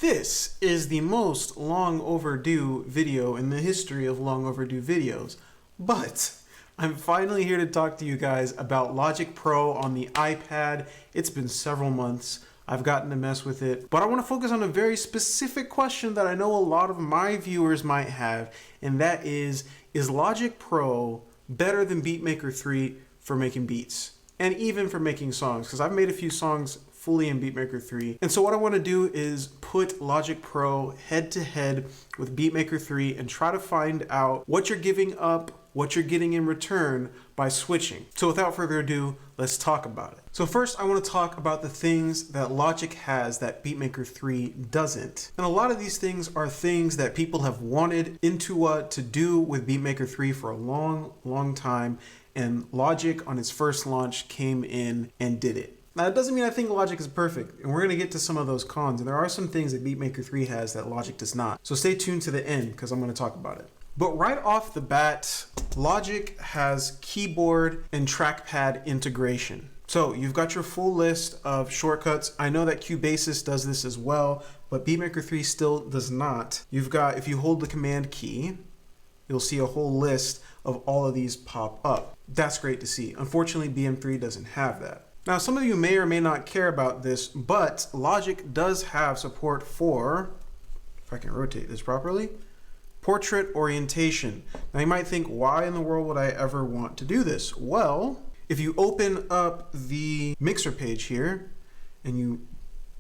This is the most long overdue video in the history of long overdue videos, but I'm finally here to talk to you guys about Logic Pro on the iPad. It's been several months. I've gotten to mess with it, but I want to focus on a very specific question that I know a lot of my viewers might have, and that is Logic Pro better than BeatMaker 3 for making beats and even for making songs? Because I've made a few songs fully in BeatMaker 3. And so what I want to do is put Logic Pro head to head with BeatMaker 3 and try to find out what you're giving up, what you're getting in return by switching. So without further ado, let's talk about it. So first I want to talk about the things that Logic has that BeatMaker 3 doesn't. And a lot of these things are things that people have wanted Intuit to do with BeatMaker 3 for a long time, and Logic on its first launch came in and did it. Now, it doesn't mean I think Logic is perfect, and we're going to get to some of those cons, and there are some things that BeatMaker 3 has that Logic does not. So stay tuned to the end, because I'm going to talk about it. But right off the bat, Logic has keyboard and trackpad integration. So you've got your full list of shortcuts. I know that Cubasis does this as well, but BeatMaker 3 still does not. You've got, if you hold the command key, you'll see a whole list of all of these pop up. That's great to see. Unfortunately, BM3 doesn't have that. Now, some of you may or may not care about this, but Logic does have support for, if I can rotate this properly, portrait orientation. Now, you might think, why in the world would I ever want to do this? Well, if you open up the mixer page here, and you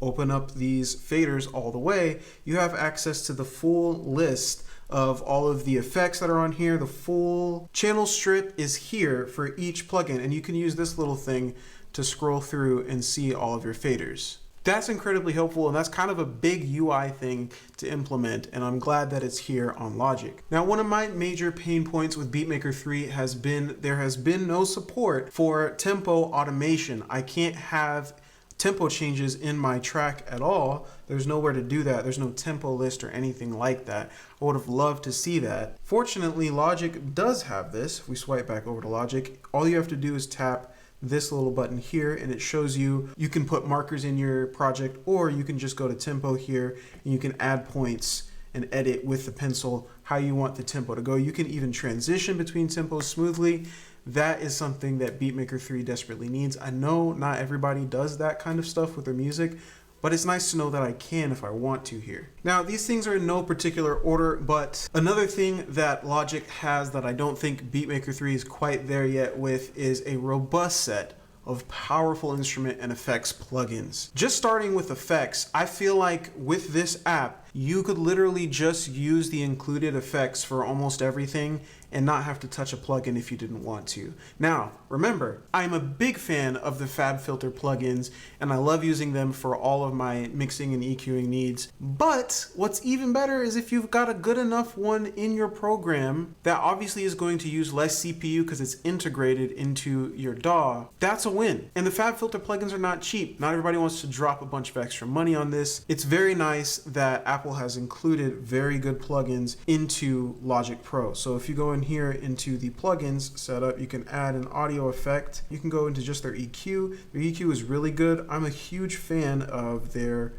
open up these faders all the way, you have access to the full list of all of the effects that are on here. The full channel strip is here for each plugin, and you can use this little thing to scroll through and see all of your faders. That's incredibly helpful, and that's kind of a big UI thing to implement, and I'm glad that it's here on Logic. Now, one of my major pain points with BeatMaker 3 has been there has been no support for tempo automation. I can't have tempo changes in my track at all. There's nowhere to do that. There's no tempo list or anything like that. I would have loved to see that. Fortunately, Logic does have this. If we swipe back over to Logic, all you have to do is tap this little button here, and it shows you can put markers in your project, or you can just go to tempo here and you can add points and edit with the pencil how you want the tempo to go. You can even transition between tempos smoothly. That is something that BeatMaker 3 desperately needs. I know not everybody does that kind of stuff with their music, but it's nice to know that I can if I want to here. Now, these things are in no particular order, but another thing that Logic has that I don't think BeatMaker 3 is quite there yet with is a robust set of powerful instrument and effects plugins. Just starting with effects, I feel like with this app, you could literally just use the included effects for almost everything and not have to touch a plugin if you didn't want to. Now, remember, I'm a big fan of the FabFilter plugins, and I love using them for all of my mixing and EQing needs. But what's even better is if you've got a good enough one in your program that obviously is going to use less CPU because it's integrated into your DAW, that's a win. And the FabFilter plugins are not cheap. Not everybody wants to drop a bunch of extra money on this. It's very nice that Apple has included very good plugins into Logic Pro. So if you go in here into the plugins setup, you can add an audio effect. You can go into just their EQ. Their EQ is really good. I'm a huge fan of their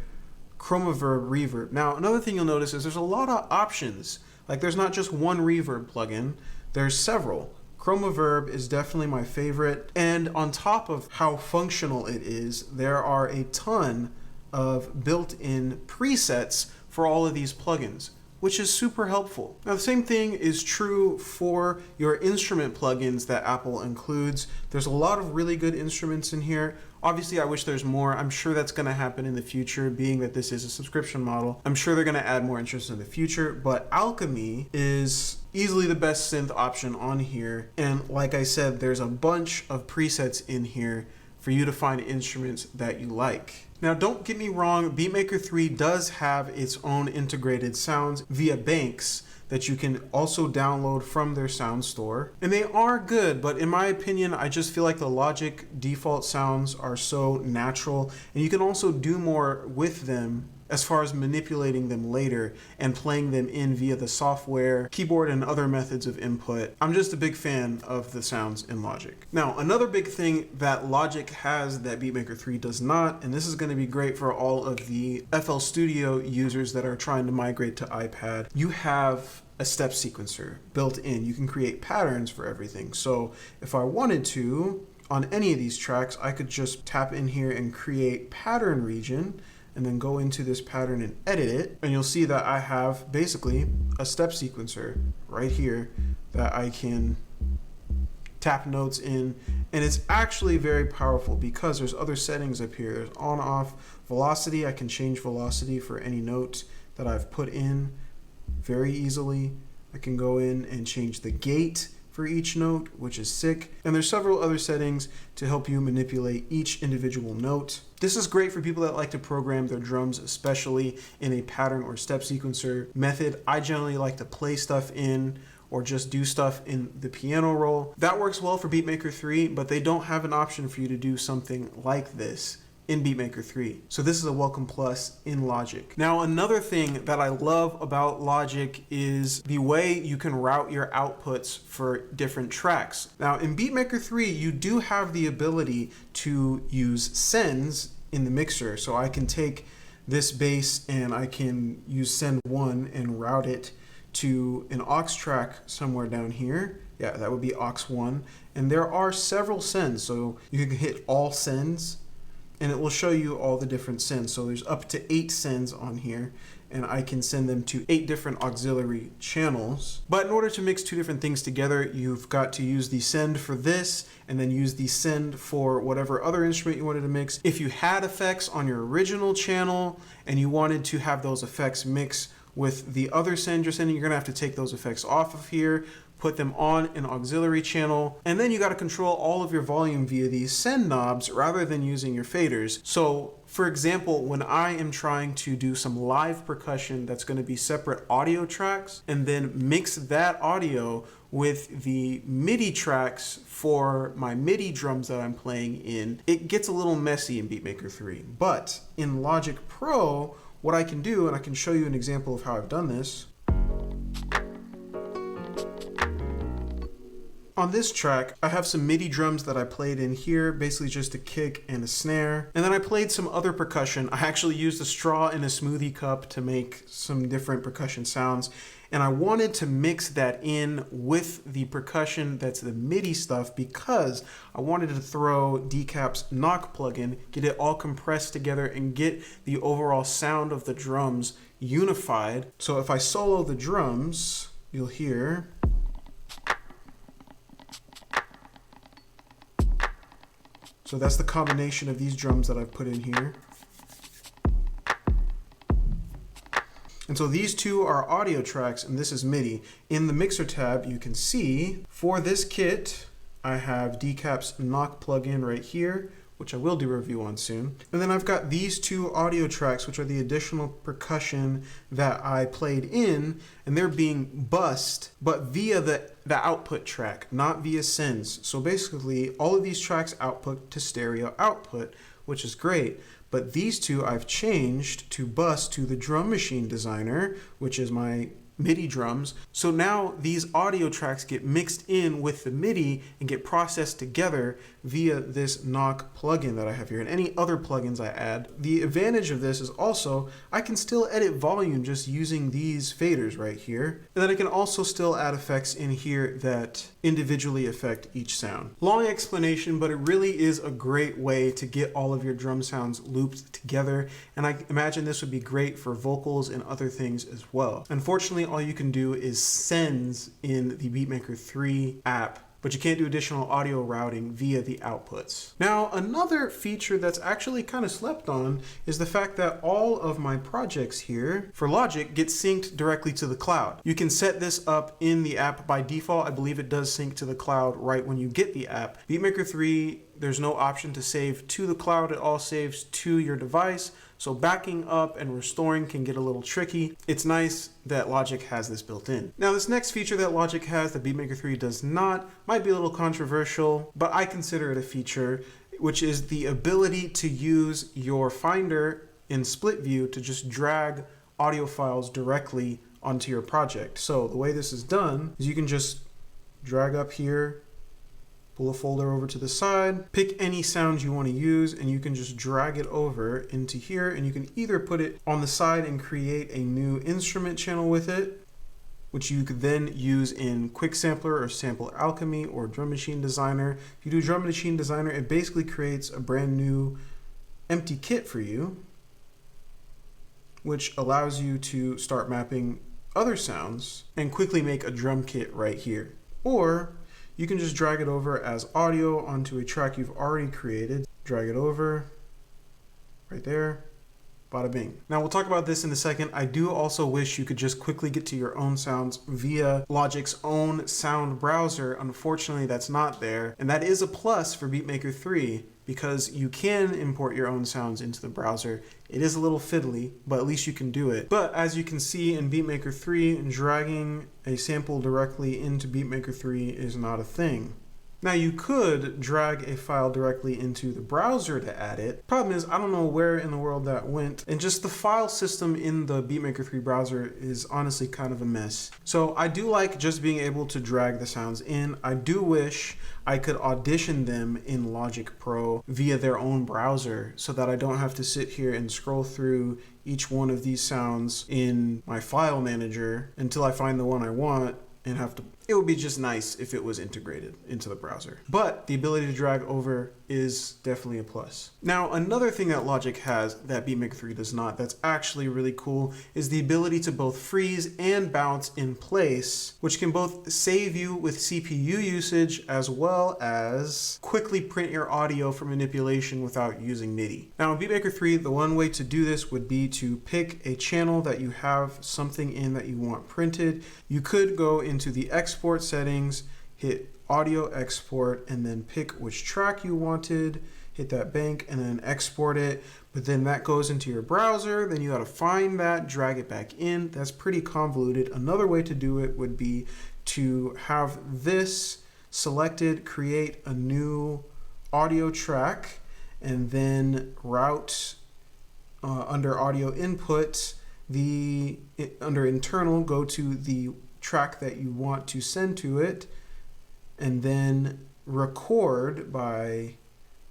Chromaverb reverb. Now, another thing you'll notice is there's a lot of options. Like, there's not just one reverb plugin, there's several. Chromaverb is definitely my favorite. And on top of how functional it is, there are a ton of built-in presets for all of these plugins, which is super helpful. Now, the same thing is true for your instrument plugins that Apple includes. There's a lot of really good instruments in here. Obviously, I wish there's more. I'm sure that's gonna happen in the future, being that this is a subscription model. I'm sure they're gonna add more instruments in the future, but Alchemy is easily the best synth option on here. And like I said, there's a bunch of presets in here for you to find instruments that you like. Now, don't get me wrong, BeatMaker 3 does have its own integrated sounds via banks that you can also download from their sound store. And they are good, but in my opinion, I just feel like the Logic default sounds are so natural, and you can also do more with them as far as manipulating them later and playing them in via the software, keyboard, and other methods of input. I'm just a big fan of the sounds in Logic. Now, another big thing that Logic has that BeatMaker 3 does not, and this is going to be great for all of the FL Studio users that are trying to migrate to iPad, you have a step sequencer built in. You can create patterns for everything. So if I wanted to, on any of these tracks, I could just tap in here and create pattern region, and then go into this pattern and edit it. And you'll see that I have basically a step sequencer right here that I can tap notes in. And it's actually very powerful because there's other settings up here. There's on, off, velocity. I can change velocity for any note that I've put in very easily. I can go in and change the gate for each note, which is sick. And there's several other settings to help you manipulate each individual note. This is great for people that like to program their drums, especially in a pattern or step sequencer method. I generally like to play stuff in or just do stuff in the piano roll. That works well for BeatMaker 3, but they don't have an option for you to do something like this in BeatMaker 3. So this is a welcome plus in Logic. Now, another thing that I love about Logic is the way you can route your outputs for different tracks. Now, in BeatMaker 3, you do have the ability to use sends in the mixer. So I can take this bass and I can use send 1 and route it to an aux track somewhere down here. Yeah, that would be aux 1. And there are several sends, so you can hit all sends and it will show you all the different sends. So there's up to 8 sends on here, and I can send them to 8 different auxiliary channels. But in order to mix 2 different things together, you've got to use the send for this and then use the send for whatever other instrument you wanted to mix. If you had effects on your original channel and you wanted to have those effects mix with the other send you're sending, you're gonna have to take those effects off of here, put them on an auxiliary channel, and then you got to control all of your volume via these send knobs rather than using your faders. So for example, when I am trying to do some live percussion that's going to be separate audio tracks and then mix that audio with the MIDI tracks for my MIDI drums that I'm playing in, it gets a little messy in BeatMaker 3. But in Logic Pro, what I can do, and I can show you an example of how I've done this. On this track, I have some MIDI drums that I played in here, basically just a kick and a snare. And then I played some other percussion. I actually used a straw in a smoothie cup to make some different percussion sounds. And I wanted to mix that in with the percussion that's the MIDI stuff because I wanted to throw Decap's knock plugin, get it all compressed together and get the overall sound of the drums unified. So if I solo the drums, you'll hear. So that's the combination of these drums that I've put in here. And so these 2 are audio tracks and this is MIDI. In the mixer tab, you can see for this kit, I have Decap's knock plugin right here, which I will do a review on soon. And then I've got these 2 audio tracks, which are the additional percussion that I played in, and they're being bussed, but via the output track, not via sends. So basically, all of these tracks output to stereo output, which is great. But these 2 I've changed to bus to the Drum Machine Designer, which is my MIDI drums. So now these audio tracks get mixed in with the MIDI and get processed together via this knock plugin that I have here and any other plugins I add. The advantage of this is also I can still edit volume just using these faders right here. And then I can also still add effects in here that individually affect each sound. Long explanation, but it really is a great way to get all of your drum sounds looped together. And I imagine this would be great for vocals and other things as well. Unfortunately, all you can do is sends in the BeatMaker 3 app, but you can't do additional audio routing via the outputs. Now, another feature that's actually kind of slept on is the fact that all of my projects here for Logic get synced directly to the cloud. You can set this up in the app by default. I believe it does sync to the cloud right when you get the app. BeatMaker 3, there's no option to save to the cloud. It all saves to your device. So backing up and restoring can get a little tricky. It's nice that Logic has this built in. Now, this next feature that Logic has that BeatMaker 3 does not might be a little controversial, but I consider it a feature, which is the ability to use your Finder in split view to just drag audio files directly onto your project. So the way this is done is you can just drag up here, pull a folder over to the side, pick any sound you want to use, and you can just drag it over into here, and you can either put it on the side and create a new instrument channel with it, which you could then use in Quick Sampler or Sample Alchemy or Drum Machine Designer. If you do Drum Machine Designer, it basically creates a brand new empty kit for you, which allows you to start mapping other sounds and quickly make a drum kit right here. Or you can just drag it over as audio onto a track you've already created. Drag it over right there. Bada bing. Now we'll talk about this in a second. I do also wish you could just quickly get to your own sounds via Logic's own sound browser. Unfortunately, that's not there. And that is a plus for BeatMaker 3 because you can import your own sounds into the browser. It is a little fiddly, but at least you can do it. But as you can see in BeatMaker 3, dragging a sample directly into BeatMaker 3 is not a thing. Now you could drag a file directly into the browser to add it. Problem is, I don't know where in the world that went, and just the file system in the BeatMaker 3 browser is honestly kind of a mess. So I do like just being able to drag the sounds in. I do wish I could audition them in Logic Pro via their own browser so that I don't have to sit here and scroll through each one of these sounds in my file manager until I find the one I want and have to. It would be just nice if it was integrated into the browser. But the ability to drag over is definitely a plus. Now, another thing that Logic has that BeatMaker 3 does not, that's actually really cool, is the ability to both freeze and bounce in place, which can both save you with CPU usage as well as quickly print your audio for manipulation without using MIDI. Now, in BeatMaker 3, the one way to do this would be to pick a channel that you have something in that you want printed. You could go into the export settings, hit audio export, and then pick which track you wanted, hit that bank, and then export it. But then that goes into your browser, then you gotta find that, drag it back in. That's pretty convoluted. Another way to do it would be to have this selected, create a new audio track, and then route under audio input, under internal, go to the track that you want to send to it, and then record by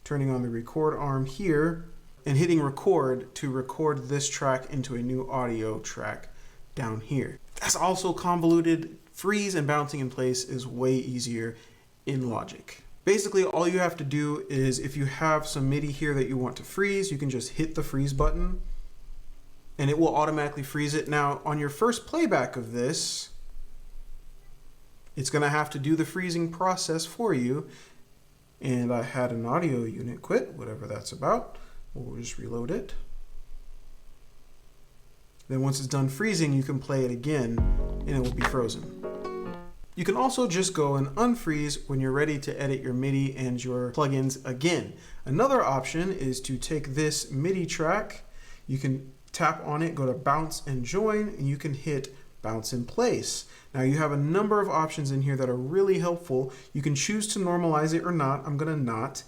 turning on the record arm here and hitting record to record this track into a new audio track down here. That's also convoluted. Freeze and bouncing in place is way easier in Logic. Basically, all you have to do is, if you have some MIDI here that you want to freeze, you can just hit the freeze button and it will automatically freeze it. Now, on your first playback of this, it's gonna have to do the freezing process for you. And I had an audio unit quit, whatever that's about. We'll just reload it. Then once it's done freezing, you can play it again and it will be frozen. You can also just go and unfreeze when you're ready to edit your MIDI and your plugins again. Another option is to take this MIDI track, you can tap on it, go to bounce and join, and you can hit bounce in place. Now you have a number of options in here that are really helpful. You can choose to normalize it or not. I'm gonna not.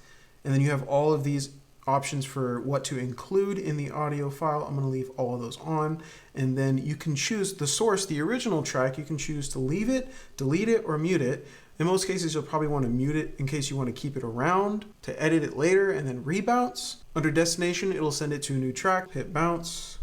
And then you have all of these options for what to include in the audio file. I'm gonna leave all of those on. And then you can choose the source, the original track. You can choose to leave it, delete it, or mute it. In most cases, you'll probably want to mute it in case you want to keep it around to edit it later and then rebounce. Under destination, it'll send it to a new track. Hit bounce.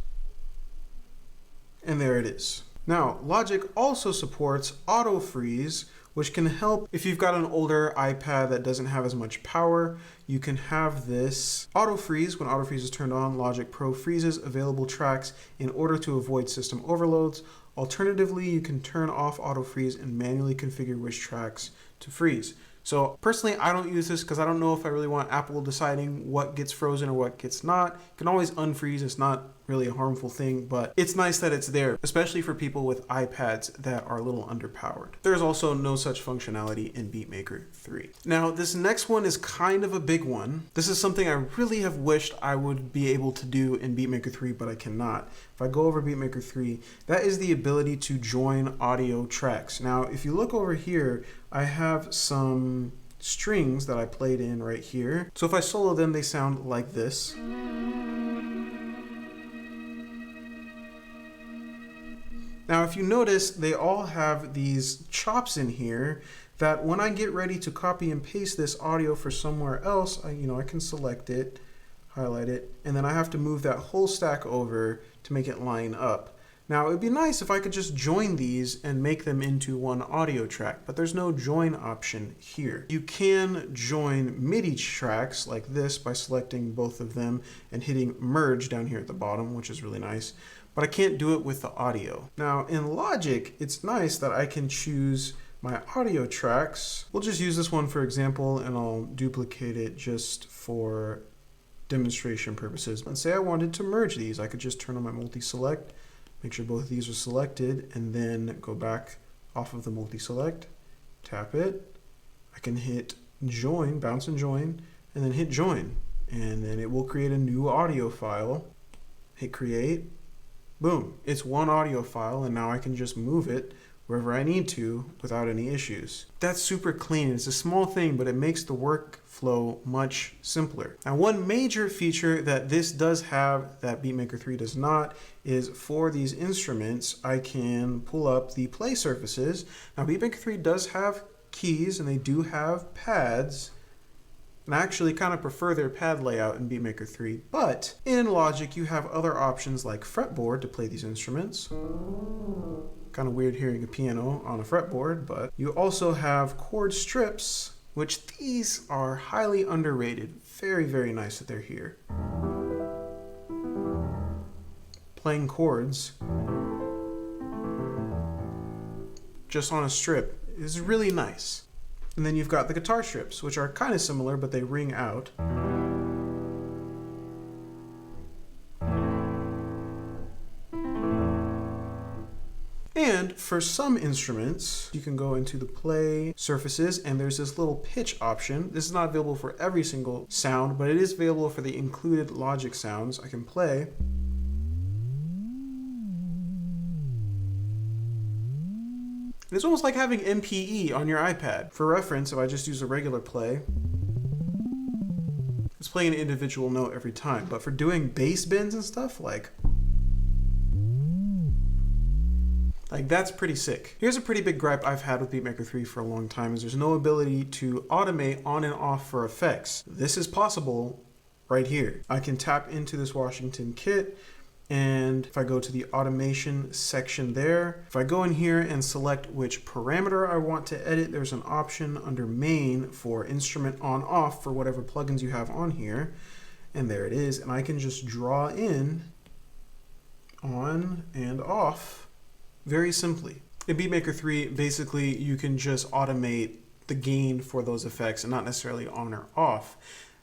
And there it is. Now, Logic also supports auto freeze, which can help if you've got an older iPad that doesn't have as much power. You can have this auto freeze. When auto freeze is turned on, Logic Pro freezes available tracks in order to avoid system overloads. Alternatively, you can turn off auto freeze and manually configure which tracks to freeze. So personally, I don't use this because I don't know if I really want Apple deciding what gets frozen or what gets not. You can always unfreeze. It's not really a harmful thing, but it's nice that it's there, especially for people with iPads that are a little underpowered. There's also no such functionality in BeatMaker 3. Now, this next one is kind of a big one. This is something I really have wished I would be able to do in BeatMaker 3, but I cannot. If I go over BeatMaker 3, that is the ability to join audio tracks. Now, if you look over here, I have some strings that I played in right here. So if I solo them, they sound like this. Now, if you notice, they all have these chops in here that when I get ready to copy and paste this audio for somewhere else, I can select it, highlight it, and then I have to move that whole stack over to make it line up. Now, it would be nice if I could just join these and make them into one audio track, but there's no join option here. You can join MIDI tracks like this by selecting both of them and hitting merge down here at the bottom, which is really nice, but I can't do it with the audio. Now, in Logic, it's nice that I can choose my audio tracks. We'll just use this one for example, and I'll duplicate it just for demonstration purposes. And say I wanted to merge these, I could just turn on my multi-select, make sure both of these are selected, and then go back off of the multi-select, tap it. I can hit join, bounce and join, and then hit join. And then it will create a new audio file. Hit create, boom. It's one audio file, and now I can just move it wherever I need to without any issues. That's super clean. It's a small thing, but it makes the workflow much simpler. Now, one major feature that this does have that BeatMaker 3 does not is for these instruments, I can pull up the play surfaces. Now, BeatMaker 3 does have keys and they do have pads. And I actually kind of prefer their pad layout in BeatMaker 3, but in Logic you have other options like fretboard to play these instruments. Kind of weird hearing a piano on a fretboard, but you also have chord strips, which these are highly underrated. Very, very nice that they're here. Playing chords just on a strip is really nice. And then you've got the guitar strips, which are kind of similar, but they ring out. And for some instruments, you can go into the play surfaces and there's this little pitch option. This is not available for every single sound, but it is available for the included Logic sounds. I can play. It's almost like having MPE on your iPad. For reference, if I just use a regular play, it's playing an individual note every time. But for doing bass bends and stuff, like that's pretty sick. Here's a pretty big gripe I've had with BeatMaker 3 for a long time is there's no ability to automate on and off for effects. This is possible right here. I can tap into this Washington kit, and if I go to the automation section there, if I go in here and select which parameter I want to edit, there's an option under main for instrument on off for whatever plugins you have on here. And there it is. And I can just draw in on and off very simply. In BeatMaker 3, basically you can just automate the gain for those effects and not necessarily on or off.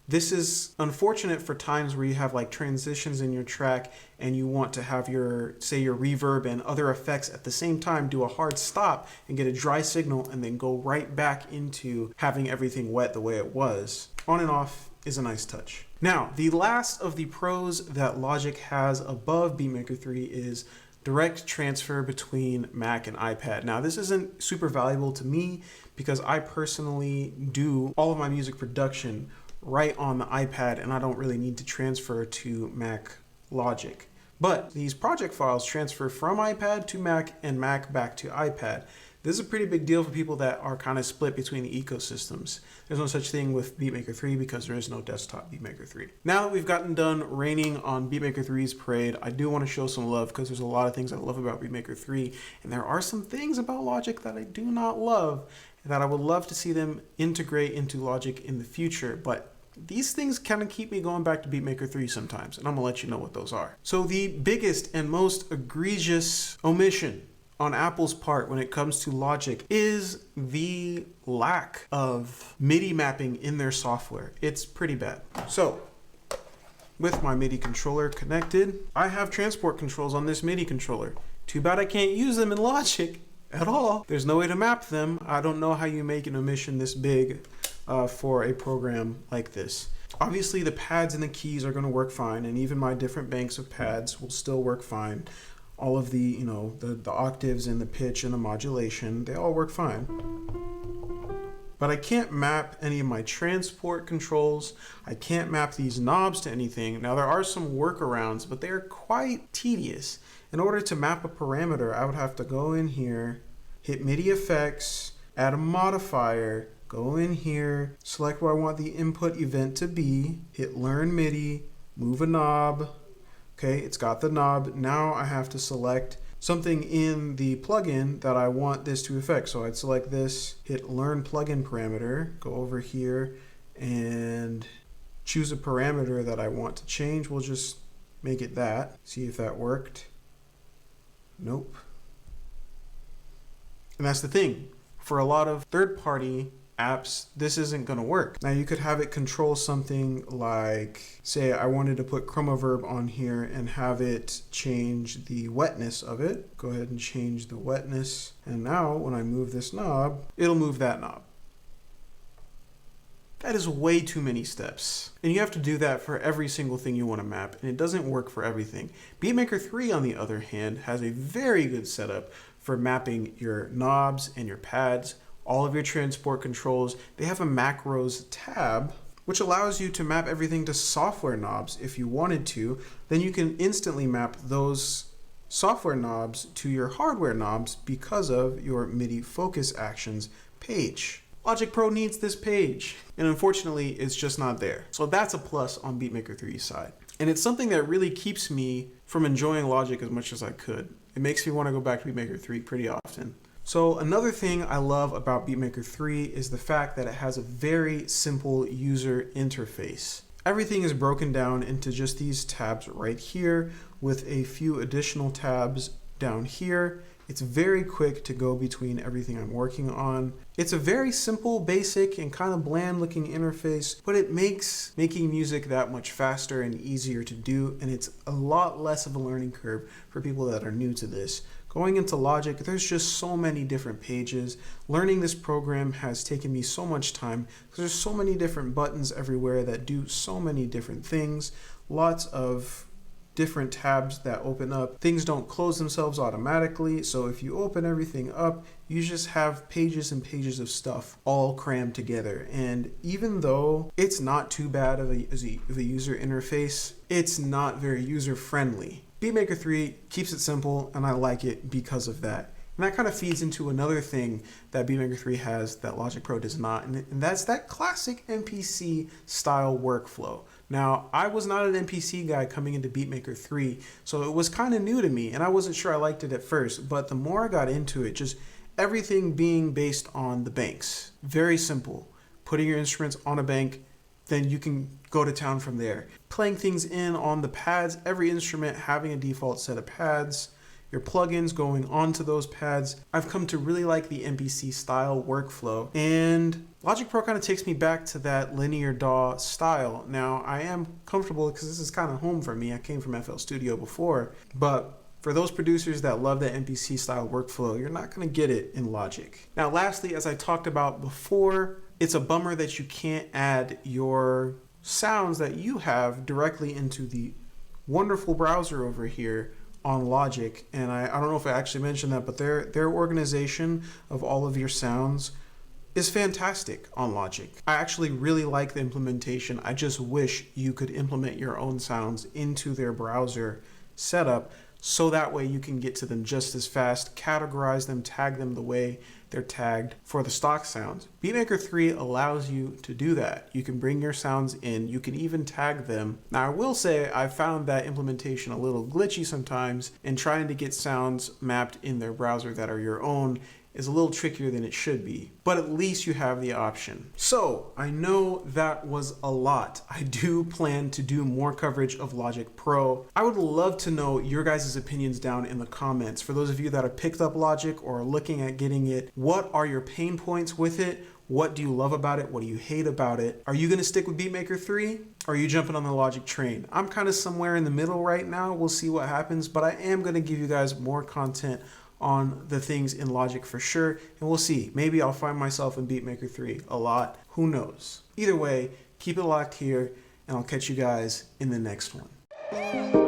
This is unfortunate for times where you have like transitions in your track and you want to have your, say your reverb and other effects at the same time do a hard stop and get a dry signal and then go right back into having everything wet the way it was. On and off is a nice touch. Now, the last of the pros that Logic has above BeatMaker 3 is direct transfer between Mac and iPad. Now, this isn't super valuable to me because I personally do all of my music production right on the iPad and I don't really need to transfer to Mac Logic. But these project files transfer from iPad to Mac and Mac back to iPad. This is a pretty big deal for people that are kind of split between the ecosystems. There's no such thing with BeatMaker 3 because there is no desktop BeatMaker 3. Now that we've gotten done raining on BeatMaker 3's parade, I do want to show some love because there's a lot of things I love about BeatMaker 3, and there are some things about Logic that I do not love that I would love to see them integrate into Logic in the future, but these things kind of keep me going back to BeatMaker 3 sometimes, and I'm gonna let you know what those are. So the biggest and most egregious omission on Apple's part when it comes to Logic is the lack of MIDI mapping in their software. It's pretty bad. So with my MIDI controller connected, I have transport controls on this MIDI controller. Too bad I can't use them in Logic at all. There's no way to map them. I don't know how you make an omission this big for a program like this. Obviously the pads and the keys are going to work fine, and even my different banks of pads will still work fine. All of the, the octaves and the pitch and the modulation, they all work fine. but I can't map any of my transport controls. I can't map these knobs to anything. Now there are some workarounds, but they're quite tedious. In order to map a parameter, I would have to go in here, hit MIDI effects, add a modifier, go in here, select where I want the input event to be, hit learn MIDI, move a knob. Okay, it's got the knob. Now I have to select something in the plugin that I want this to affect. So I'd select this, hit learn plugin parameter, go over here and choose a parameter that I want to change. We'll just make it that. See if that worked. Nope. And that's the thing. For a lot of third-party apps, this isn't going to work. Now you could have it control something like, say I wanted to put chromaverb on here and have it change the wetness of it. Go ahead and change the wetness. And now when I move this knob, it'll move that knob. That is way too many steps. And you have to do that for every single thing you want to map, and it doesn't work for everything. BeatMaker 3, on the other hand, has a very good setup for mapping your knobs and your pads, all of your transport controls. They have a macros tab, which allows you to map everything to software knobs if you wanted to. Then you can instantly map those software knobs to your hardware knobs because of your MIDI focus actions page. Logic Pro needs this page, and unfortunately it's just not there. So that's a plus on BeatMaker 3's side. And it's something that really keeps me from enjoying Logic as much as I could. It makes me want to go back to BeatMaker 3 pretty often. So another thing I love about BeatMaker 3 is the fact that it has a very simple user interface. Everything is broken down into just these tabs right here with a few additional tabs down here. It's very quick to go between everything I'm working on. It's a very simple, basic, and kind of bland looking interface, but it makes making music that much faster and easier to do, and it's a lot less of a learning curve for people that are new to this. Going into Logic, there's just so many different pages. Learning this program has taken me so much time because there's so many different buttons everywhere that do so many different things. Lots of different tabs that open up. Things don't close themselves automatically, so if you open everything up, you just have pages and pages of stuff all crammed together. And even though it's not too bad of a user interface, it's not very user-friendly. BeatMaker 3 keeps it simple, and I like it because of that. And that kind of feeds into another thing that BeatMaker 3 has that Logic Pro does not, and that's that classic MPC-style workflow. Now, I was not an MPC guy coming into BeatMaker 3, so it was kind of new to me, and I wasn't sure I liked it at first, but the more I got into it, just everything being based on the banks. Very simple. Putting your instruments on a bank, then you can go to town from there. Playing things in on the pads, every instrument having a default set of pads, your plugins going onto those pads. I've come to really like the MPC style workflow, and Logic Pro kind of takes me back to that linear DAW style. Now, I am comfortable because this is kind of home for me. I came from FL Studio before, but for those producers that love that MPC style workflow, you're not going to get it in Logic. Now, lastly, as I talked about before, it's a bummer that you can't add your sounds that you have directly into the wonderful browser over here on Logic. And I don't know if I actually mentioned that, but their organization of all of your sounds is fantastic on Logic. I actually really like the implementation. I just wish you could implement your own sounds into their browser setup so that way you can get to them just as fast, categorize them, tag them the way they're tagged for the stock sounds. BeatMaker 3 allows you to do that. You can bring your sounds in, you can even tag them. Now I will say I found that implementation a little glitchy sometimes, and trying to get sounds mapped in their browser that are your own is a little trickier than it should be, but at least you have the option. So I know that was a lot. I do plan to do more coverage of Logic Pro. I would love to know your guys' opinions down in the comments. For those of you that have picked up Logic or are looking at getting it, what are your pain points with it? What do you love about it? What do you hate about it? Are you gonna stick with BeatMaker 3? Or are you jumping on the Logic train? I'm kind of somewhere in the middle right now. We'll see what happens, but I am gonna give you guys more content on the things in Logic for sure, and we'll see. Maybe I'll find myself in BeatMaker 3 a lot. Who knows? Either way, keep it locked here, and I'll catch you guys in the next one.